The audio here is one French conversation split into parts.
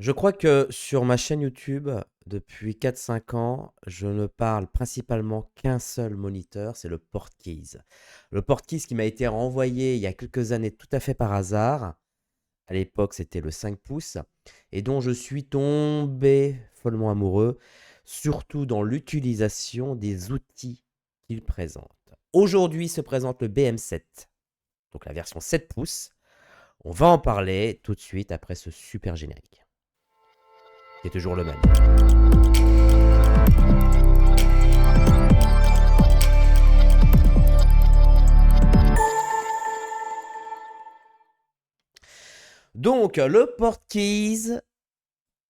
Je crois que sur ma chaîne YouTube, depuis 4 5 ans, je ne parle principalement qu'un seul moniteur, c'est le Portkeys. Le Portkeys qui m'a été renvoyé il y a quelques années tout à fait par hasard. À l'époque, c'était le 5 pouces et dont je suis tombé follement amoureux, surtout dans l'utilisation des outils qu'il présente. Aujourd'hui se présente le BM7, donc la version 7 pouces. On va en parler tout de suite après ce super générique, qui est toujours le même. Donc, le Portkeys,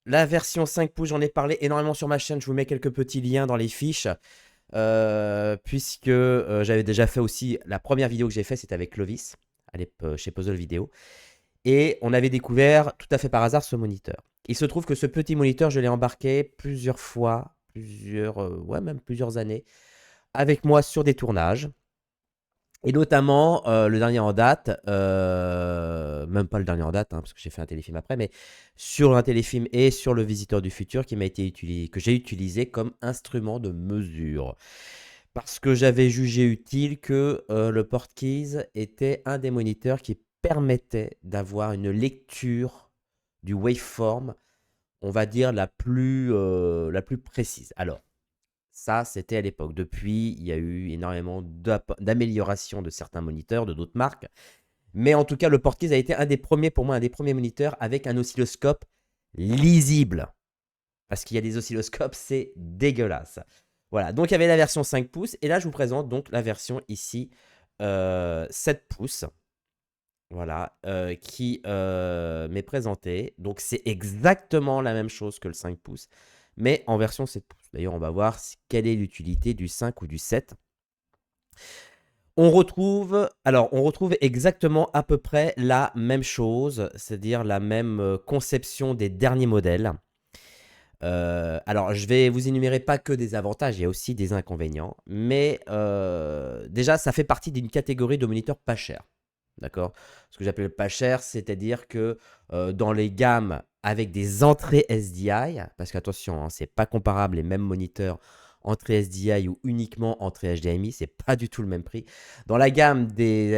la version 5 pouces, j'en ai parlé énormément sur ma chaîne. Je vous mets quelques petits liens dans les fiches. Puisque j'avais déjà fait aussi, la première vidéo que j'ai fait, c'était avec Clovis, chez Puzzle Vidéo. Et on avait découvert tout à fait par hasard ce moniteur. Il se trouve que ce petit moniteur, je l'ai embarqué plusieurs fois, même plusieurs années, avec moi sur des tournages. Et notamment, le dernier en date, même pas le dernier en date, hein, parce que j'ai fait un téléfilm après, mais sur un téléfilm et sur le Visiteur du futur qui m'a été utilisé, que j'ai utilisé comme instrument de mesure. Parce que j'avais jugé utile que le Portkeys était un des moniteurs qui permettait d'avoir une lecture du waveform, on va dire la plus précise. Alors, ça, c'était à l'époque. Depuis, il y a eu énormément d'améliorations de certains moniteurs, de d'autres marques. Mais en tout cas, le Portkeys a été un des premiers, pour moi, un des premiers moniteurs avec un oscilloscope lisible. Parce qu'il y a des oscilloscopes, c'est dégueulasse. Voilà, donc il y avait la version 5 pouces. Et là, je vous présente donc la version ici 7 pouces. Voilà, qui m'est présentée. Donc c'est exactement la même chose que le 5 pouces, mais en version 7 pouces. D'ailleurs, on va voir quelle est l'utilité du 5 ou du 7. On retrouve exactement à peu près la même chose, c'est-à-dire la même conception des derniers modèles. Alors, je vais vous énumérer pas que des avantages, il y a aussi des inconvénients, mais déjà, ça fait partie d'une catégorie de moniteurs pas chers. D'accord? Ce que j'appelle pas cher, c'est-à-dire que dans les gammes avec des entrées SDI, parce qu'attention, hein, c'est pas comparable les mêmes moniteurs entrée SDI ou uniquement entrée HDMI, c'est pas du tout le même prix. Dans la gamme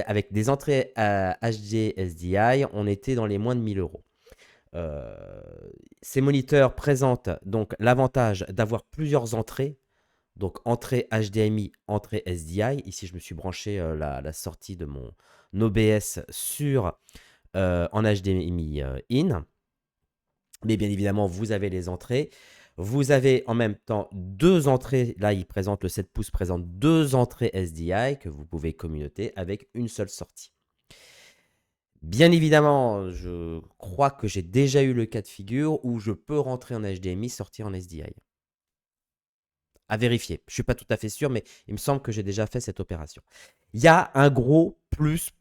avec des entrées HD SDI, on était dans les moins de 1000 euros. Euh, Ces moniteurs présentent donc l'avantage d'avoir plusieurs entrées, donc entrée HDMI, entrée SDI. Ici, je me suis branché la sortie de mon OBS sur en HDMI in. Mais bien évidemment, vous avez les entrées. Vous avez en même temps deux entrées. Là, il présente le 7 pouces, présente deux entrées SDI que vous pouvez communauter avec une seule sortie. Bien évidemment, je crois que j'ai déjà eu le cas de figure où je peux rentrer en HDMI, sortir en SDI. À vérifier. Je ne suis pas tout à fait sûr, mais il me semble que j'ai déjà fait cette opération. Il y a un gros plus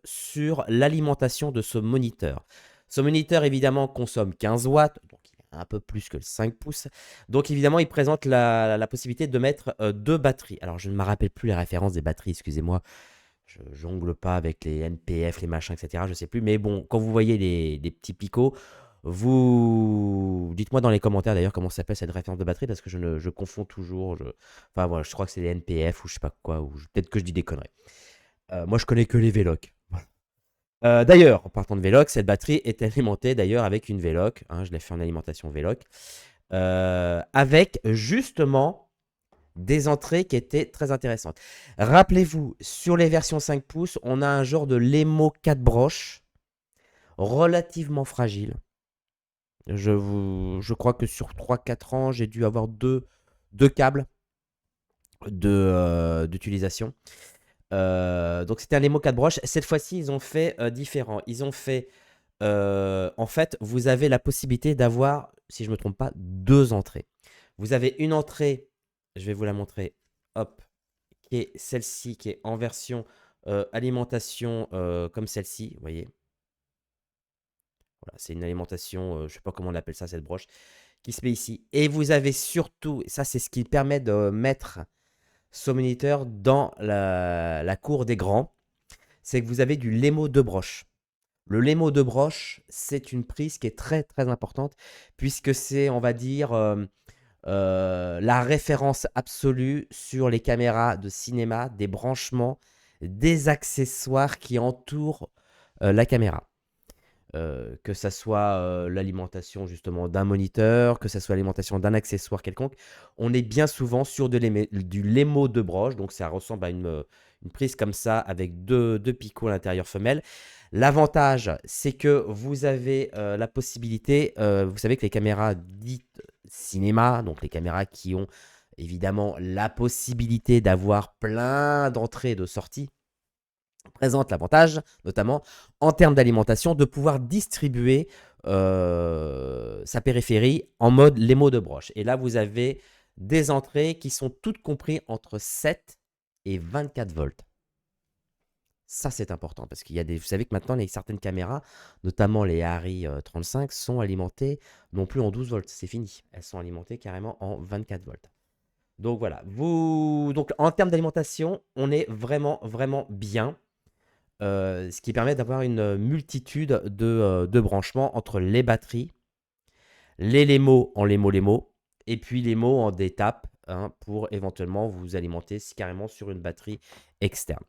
sur l'alimentation de ce moniteur. Ce moniteur, évidemment, consomme 15 watts, donc il est un peu plus que le 5 pouces. Donc, évidemment, il présente la possibilité de mettre deux batteries. Alors, je ne me rappelle plus les références des batteries, excusez-moi. Je jongle pas avec les NPF, les machins, etc. Je ne sais plus. Mais bon, quand vous voyez les petits picots, vous dites-moi dans les commentaires d'ailleurs comment s'appelle cette référence de batterie parce que je confonds toujours. Enfin voilà, je crois que c'est les NPF ou je sais pas quoi, ou peut-être que je dis des conneries. Moi je connais que les Veloc. Voilà. D'ailleurs, en partant de Veloc, cette batterie est alimentée d'ailleurs avec une Veloc. Hein, je l'ai fait en alimentation Veloc. Avec justement des entrées qui étaient très intéressantes. Rappelez-vous, sur les versions 5 pouces, on a un genre de Lemo 4 broches relativement fragile. Je crois que sur 3 4 ans, j'ai dû avoir deux câbles d'utilisation. Donc c'était un Lemo 4 broches. Cette fois-ci, ils ont fait différent. Ils ont fait, en fait, vous avez la possibilité d'avoir, si je ne me trompe pas, deux entrées. Vous avez une entrée, je vais vous la montrer, hop, qui est celle-ci, qui est en version alimentation comme celle-ci, vous voyez. Voilà, c'est une alimentation, je ne sais pas comment on appelle ça, cette broche, qui se met ici. Et vous avez surtout, ça c'est ce qui permet de mettre ce moniteur dans la cour des grands, c'est que vous avez du Lemo de broche. Le Lemo de broche, c'est une prise qui est très très importante puisque c'est, on va dire, la référence absolue sur les caméras de cinéma, des branchements, des accessoires qui entourent la caméra. Que ça soit l'alimentation justement d'un moniteur, que ça soit l'alimentation d'un accessoire quelconque, on est bien souvent sur du Lemo de broche, donc ça ressemble à une prise comme ça avec deux picots à l'intérieur femelle. L'avantage, c'est que vous avez la possibilité, vous savez que les caméras dites cinéma, donc les caméras qui ont évidemment la possibilité d'avoir plein d'entrées et de sorties, présente l'avantage, notamment en termes d'alimentation, de pouvoir distribuer sa périphérie en mode Lemo de broche. Et là, vous avez des entrées qui sont toutes comprises entre 7 et 24 volts. Ça, c'est important parce qu'il y a des. Vous savez que maintenant, certaines caméras, notamment les Arri 35, sont alimentées non plus en 12 volts. C'est fini. Elles sont alimentées carrément en 24 volts. Donc voilà. Donc en termes d'alimentation, on est vraiment, vraiment bien. Ce qui permet d'avoir une multitude de branchements entre les batteries, les Lemo en Lemo, et puis les mots en détape hein, pour éventuellement vous alimenter carrément sur une batterie externe.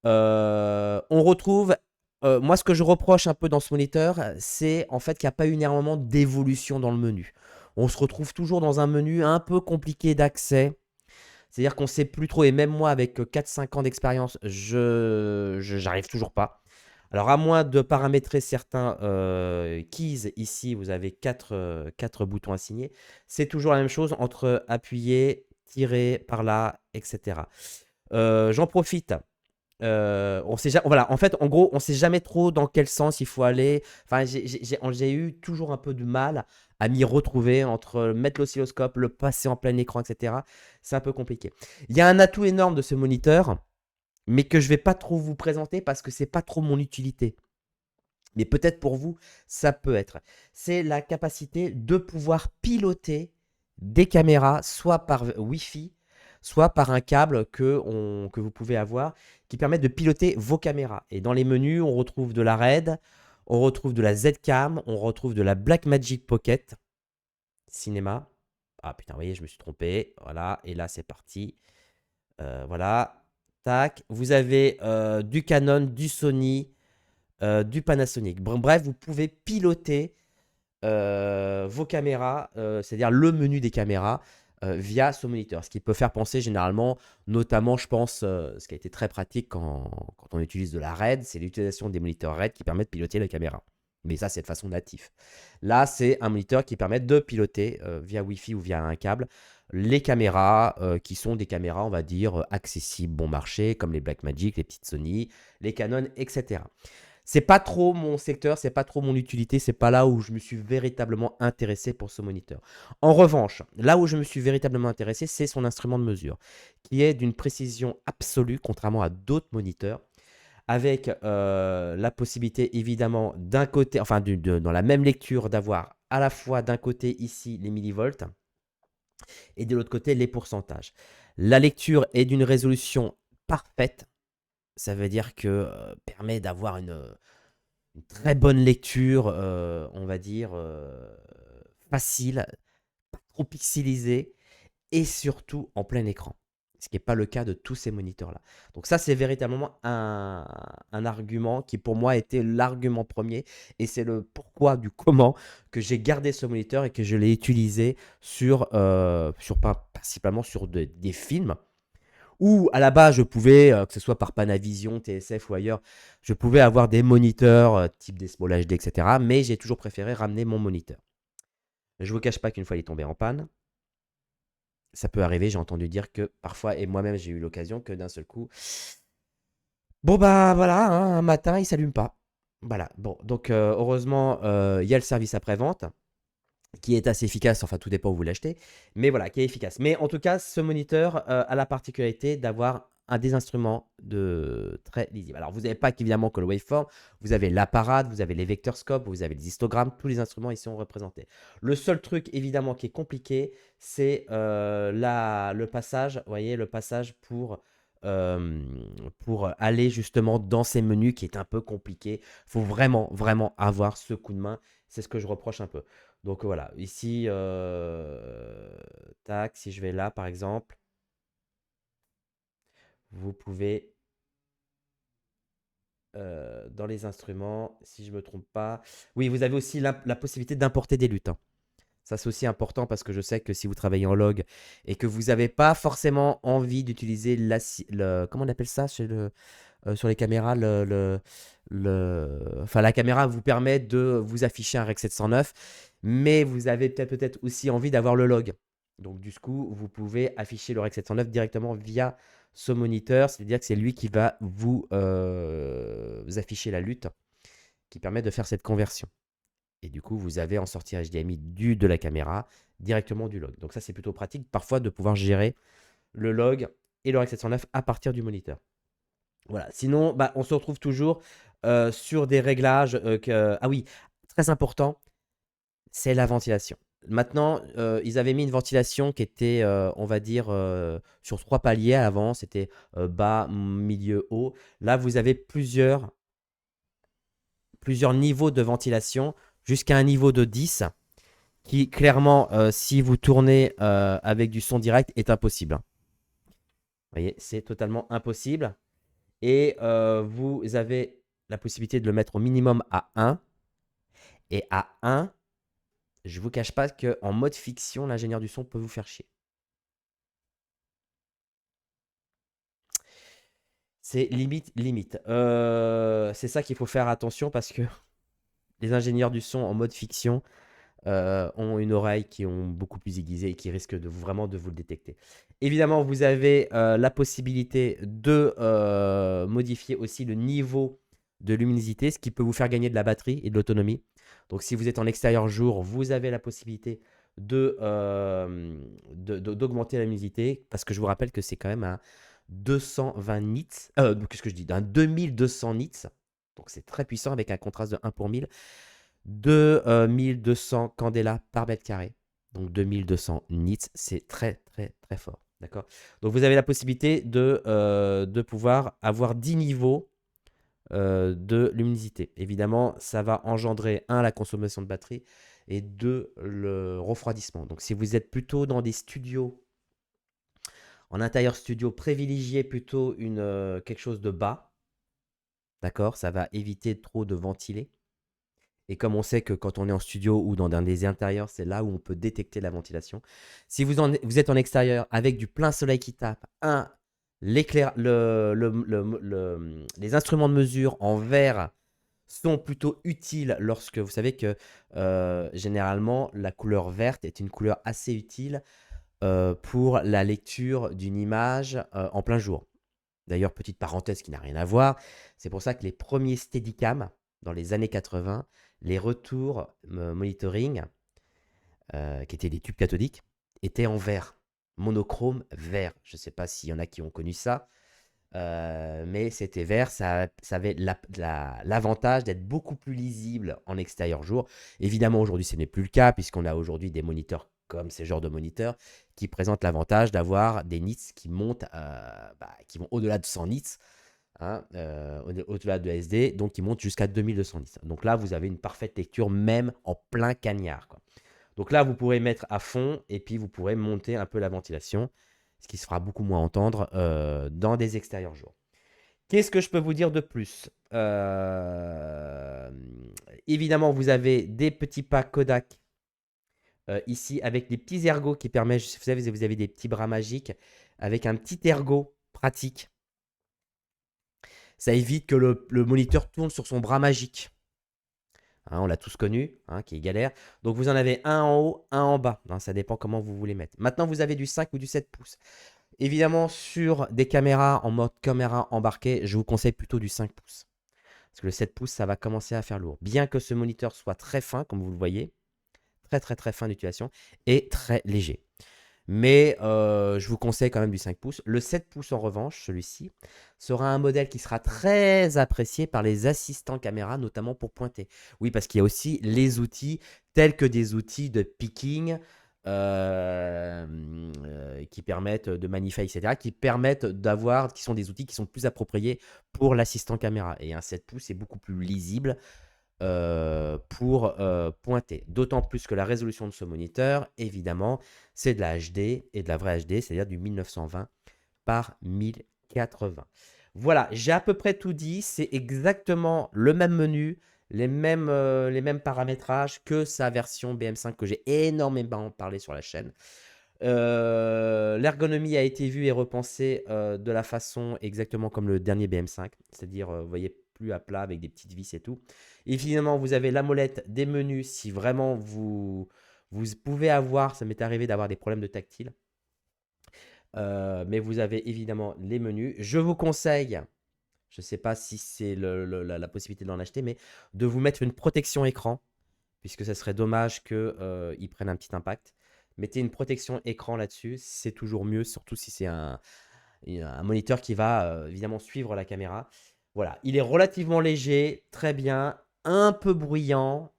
On retrouve, moi ce que je reproche un peu dans ce moniteur, c'est en fait qu'il n'y a pas eu énormément d'évolution dans le menu. On se retrouve toujours dans un menu un peu compliqué d'accès. C'est-à-dire qu'on ne sait plus trop, et même moi, avec 4-5 ans d'expérience, j'arrive toujours pas. Alors, à moins de paramétrer certains keys, ici, vous avez 4 boutons assignés. C'est toujours la même chose entre appuyer, tirer par là, etc. J'en profite. On sait voilà, en fait, en gros, on sait jamais trop dans quel sens il faut aller. Enfin, j'ai eu toujours un peu de mal à m'y retrouver entre mettre l'oscilloscope, le passer en plein écran, etc. C'est un peu compliqué. Il y a un atout énorme de ce moniteur, mais que je vais pas trop vous présenter parce que c'est pas trop mon utilité. Mais peut-être pour vous, ça peut être. C'est la capacité de pouvoir piloter des caméras, soit par Wi-Fi, soit par un câble que vous pouvez avoir, qui permet de piloter vos caméras. Et dans les menus, on retrouve de la RED, on retrouve de la Z-Cam, on retrouve de la Blackmagic Pocket Cinéma. Ah putain, vous voyez, je me suis trompé. Voilà, et là, c'est parti. Voilà, tac. Vous avez du Canon, du Sony, du Panasonic. Bref, vous pouvez piloter vos caméras, c'est-à-dire le menu des caméras via ce moniteur. Ce qui peut faire penser généralement, notamment je pense, ce qui a été très pratique quand on utilise de la RED, c'est l'utilisation des moniteurs RED qui permettent de piloter la caméra. Mais ça, c'est de façon native. Là, c'est un moniteur qui permet de piloter via Wi-Fi ou via un câble les caméras qui sont des caméras, on va dire, accessibles, bon marché, comme les Blackmagic, les petites Sony, les Canon, etc. C'est pas trop mon secteur, c'est pas trop mon utilité, c'est pas là où je me suis véritablement intéressé pour ce moniteur. En revanche, là où je me suis véritablement intéressé, c'est son instrument de mesure, qui est d'une précision absolue, contrairement à d'autres moniteurs, avec la possibilité évidemment d'un côté, enfin dans la même lecture, d'avoir à la fois d'un côté ici les millivolts et de l'autre côté les pourcentages. La lecture est d'une résolution parfaite, ça veut dire que permet d'avoir une très bonne lecture, on va dire, facile, pas trop pixelisée et surtout en plein écran. Ce qui n'est pas le cas de tous ces moniteurs-là. Donc ça, c'est véritablement un argument qui pour moi était l'argument premier et c'est le pourquoi du comment que j'ai gardé ce moniteur et que je l'ai utilisé principalement sur des films où à la base je pouvais, que ce soit par Panavision, TSF ou ailleurs, je pouvais avoir des moniteurs type des Small HD, etc. Mais j'ai toujours préféré ramener mon moniteur. Je ne vous cache pas qu'une fois il est tombé en panne, ça peut arriver, j'ai entendu dire que parfois, et moi-même j'ai eu l'occasion que d'un seul coup, bon bah voilà, hein, un matin il s'allume pas. Voilà, bon, donc heureusement, il y a le service après-vente qui est assez efficace, enfin tout dépend où vous l'achetez, mais voilà, qui est efficace. Mais en tout cas, ce moniteur a la particularité d'avoir des instruments très lisibles. Alors vous n'avez pas qu'évidemment que le waveform, vous avez l'apparat, vous avez les vector scopes, vous avez les histogrammes, tous les instruments ils sont représentés. Le seul truc évidemment qui est compliqué, c'est le passage, vous voyez, le passage pour pour aller justement dans ces menus qui est un peu compliqué. Il faut vraiment, vraiment avoir ce coup de main. C'est ce que je reproche un peu. Donc voilà, ici, tac, si je vais là par exemple, vous pouvez, dans les instruments, si je ne me trompe pas, oui, vous avez aussi la possibilité d'importer des luttes, hein. Ça, c'est aussi important parce que je sais que si vous travaillez en log et que vous n'avez pas forcément envie d'utiliser comment on appelle ça chez sur les caméras, enfin, la caméra vous permet de vous afficher un Rec 709, mais vous avez peut-être aussi envie d'avoir le log. Donc, du coup, vous pouvez afficher le Rec 709 directement via ce moniteur, c'est-à-dire que c'est lui qui va vous afficher la lutte, qui permet de faire cette conversion. Et du coup, vous avez en sortie HDMI de la caméra directement du log. Donc ça, c'est plutôt pratique parfois de pouvoir gérer le log et le Rec 709 à partir du moniteur. Voilà. Sinon, bah, on se retrouve toujours sur des réglages. Ah oui, très important, c'est la ventilation. Maintenant, ils avaient mis une ventilation qui était, on va dire, sur 3 paliers avant. C'était bas, milieu, haut. Là, vous avez plusieurs niveaux de ventilation jusqu'à un niveau de 10 qui, clairement, si vous tournez avec du son direct, est impossible, hein. Vous voyez, c'est totalement impossible. Et vous avez la possibilité de le mettre au minimum à 1. Et à 1, je ne vous cache pas qu'en mode fiction, l'ingénieur du son peut vous faire chier. C'est limite, limite. C'est ça qu'il faut faire attention parce que les ingénieurs du son en mode fiction ont une oreille qui ont beaucoup plus aiguisée et qui risquent vraiment de vous le détecter. Évidemment, vous avez la possibilité de modifier aussi le niveau de luminosité, ce qui peut vous faire gagner de la batterie et de l'autonomie. Donc, si vous êtes en extérieur jour, vous avez la possibilité d'augmenter la luminosité, parce que je vous rappelle que c'est quand même un 220 nits, qu'est-ce que je dis, d'un 2200 nits, donc c'est très puissant avec un contraste de 1 pour 1000, 2200 candela par mètre carré, donc 2200 nits, c'est très très très fort, d'accord. Donc vous avez la possibilité de pouvoir avoir 10 niveaux de luminosité. Évidemment, ça va engendrer, un, la consommation de batterie, et deux, le refroidissement. Donc si vous êtes plutôt dans des studios, en intérieur studio, privilégiez plutôt quelque chose de bas, d'accord, ça va éviter trop de ventiler. Et comme on sait que quand on est en studio ou dans des intérieurs, c'est là où on peut détecter la ventilation. Si vous êtes en extérieur avec du plein soleil qui tape, les instruments de mesure en verre sont plutôt utiles lorsque vous savez que généralement la couleur verte est une couleur assez utile pour la lecture d'une image en plein jour. D'ailleurs, petite parenthèse qui n'a rien à voir, c'est pour ça que les premiers Steadicam dans les années 80, les retours monitoring, qui étaient des tubes cathodiques, étaient en vert, monochrome vert. Je ne sais pas s'il y en a qui ont connu ça, mais c'était vert, ça avait l'avantage d'être beaucoup plus lisible en extérieur jour. Évidemment, aujourd'hui, ce n'est plus le cas, puisqu'on a aujourd'hui des moniteurs comme ces genres de moniteurs qui présentent l'avantage d'avoir des nits qui montent, qui vont au-delà de 100 nits, hein, au-delà de SD, donc qui montent jusqu'à 2200 nits. Donc là, vous avez une parfaite lecture, même en plein cagnard, quoi. Donc là, vous pourrez mettre à fond et puis vous pourrez monter un peu la ventilation, ce qui se fera beaucoup moins entendre dans des extérieurs jours. Qu'est-ce que je peux vous dire de plus? Évidemment, vous avez des petits packs Kodak ici avec des petits ergots qui permettent, vous savez, vous avez des petits bras magiques avec un petit ergot pratique. Ça évite que le moniteur tourne sur son bras magique. Hein, on l'a tous connu, hein, qui est galère. Donc vous en avez un en haut, un en bas, hein, ça dépend comment vous voulez mettre. Maintenant, vous avez du 5 ou du 7 pouces. Évidemment, sur des caméras en mode caméra embarquée, je vous conseille plutôt du 5 pouces. Parce que le 7 pouces, ça va commencer à faire lourd. Bien que ce moniteur soit très fin, comme vous le voyez, très très très fin d'utilisation, et très léger. Mais je vous conseille quand même du 5 pouces. Le 7 pouces, en revanche, celui-ci, sera un modèle qui sera très apprécié par les assistants caméra, notamment pour pointer. Oui, parce qu'il y a aussi les outils, tels que des outils de picking, qui permettent de magnifier, etc., qui permettent d'avoir, qui sont des outils qui sont plus appropriés pour l'assistant caméra. Et un 7 pouces est beaucoup plus lisible pour pointer. D'autant plus que la résolution de ce moniteur, évidemment, c'est de la HD et de la vraie HD, c'est-à-dire du 1920 par 1080. Voilà, j'ai à peu près tout dit. C'est exactement le même menu, les mêmes paramétrages que sa version BM5 que j'ai énormément parlé sur la chaîne. L'ergonomie a été vue et repensée de la façon exactement comme le dernier BM5, c'est-à-dire, vous voyez, plus à plat avec des petites vis et tout. Et finalement, vous avez la molette des menus si vraiment vous pouvez avoir, ça m'est arrivé d'avoir des problèmes de tactile. Mais vous avez évidemment les menus. Je vous conseille, je ne sais pas si c'est la possibilité d'en acheter, mais de vous mettre une protection écran, puisque ça serait dommage qu'ils prennent un petit impact. Mettez une protection écran là-dessus, c'est toujours mieux, surtout si c'est un moniteur qui va évidemment suivre la caméra. Voilà, il est relativement léger, très bien, un peu bruyant,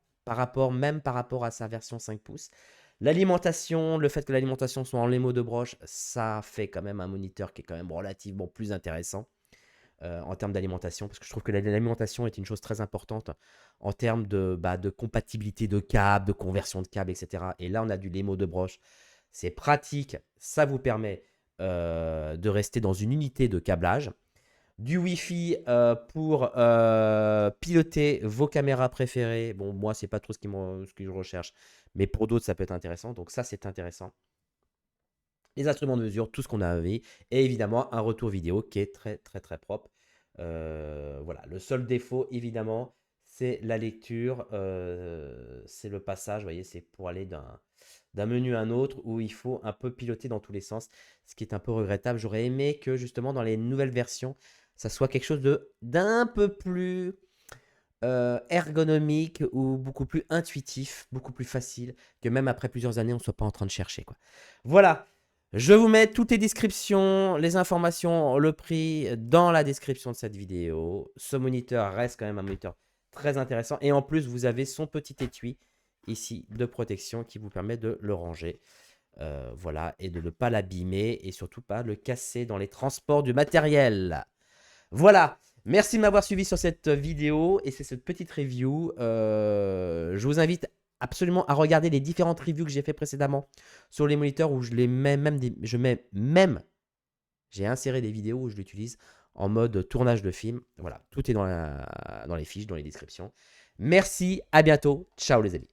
même par rapport à sa version 5 pouces. L'alimentation, le fait que l'alimentation soit en Lemo de broche, ça fait quand même un moniteur qui est quand même relativement plus intéressant en termes d'alimentation, parce que je trouve que l'alimentation est une chose très importante en termes de compatibilité de câbles, de conversion de câbles, etc. Et là, on a du Lemo de broche. C'est pratique, ça vous permet de rester dans une unité de câblage. Du Wi-Fi pour piloter vos caméras préférées. Bon, moi, c'est pas trop ce que je recherche, mais pour d'autres, ça peut être intéressant. Donc ça, c'est intéressant. Les instruments de mesure, tout ce qu'on a vu, et évidemment un retour vidéo qui est très très très propre. Voilà, le seul défaut, évidemment, c'est la lecture, c'est le passage, vous voyez, c'est pour aller d'un menu à un autre où il faut un peu piloter dans tous les sens, ce qui est un peu regrettable. J'aurais aimé que justement dans les nouvelles versions, ça soit quelque chose d'un peu plus ergonomique ou beaucoup plus intuitif, beaucoup plus facile, que même après plusieurs années, on ne soit pas en train de chercher, quoi. Voilà, je vous mets toutes les descriptions, les informations, le prix dans la description de cette vidéo. Ce moniteur reste quand même un moniteur très intéressant. Et en plus, vous avez son petit étui ici de protection qui vous permet de le ranger. Voilà, et de ne pas l'abîmer et surtout pas le casser dans les transports du matériel. Voilà, merci de m'avoir suivi sur cette vidéo et c'est cette petite review. Je vous invite absolument à regarder les différentes reviews que j'ai fait précédemment sur les moniteurs où je les mets j'ai inséré des vidéos où je l'utilise en mode tournage de film. Voilà, tout est dans les fiches, dans les descriptions. Merci, à bientôt. Ciao les amis.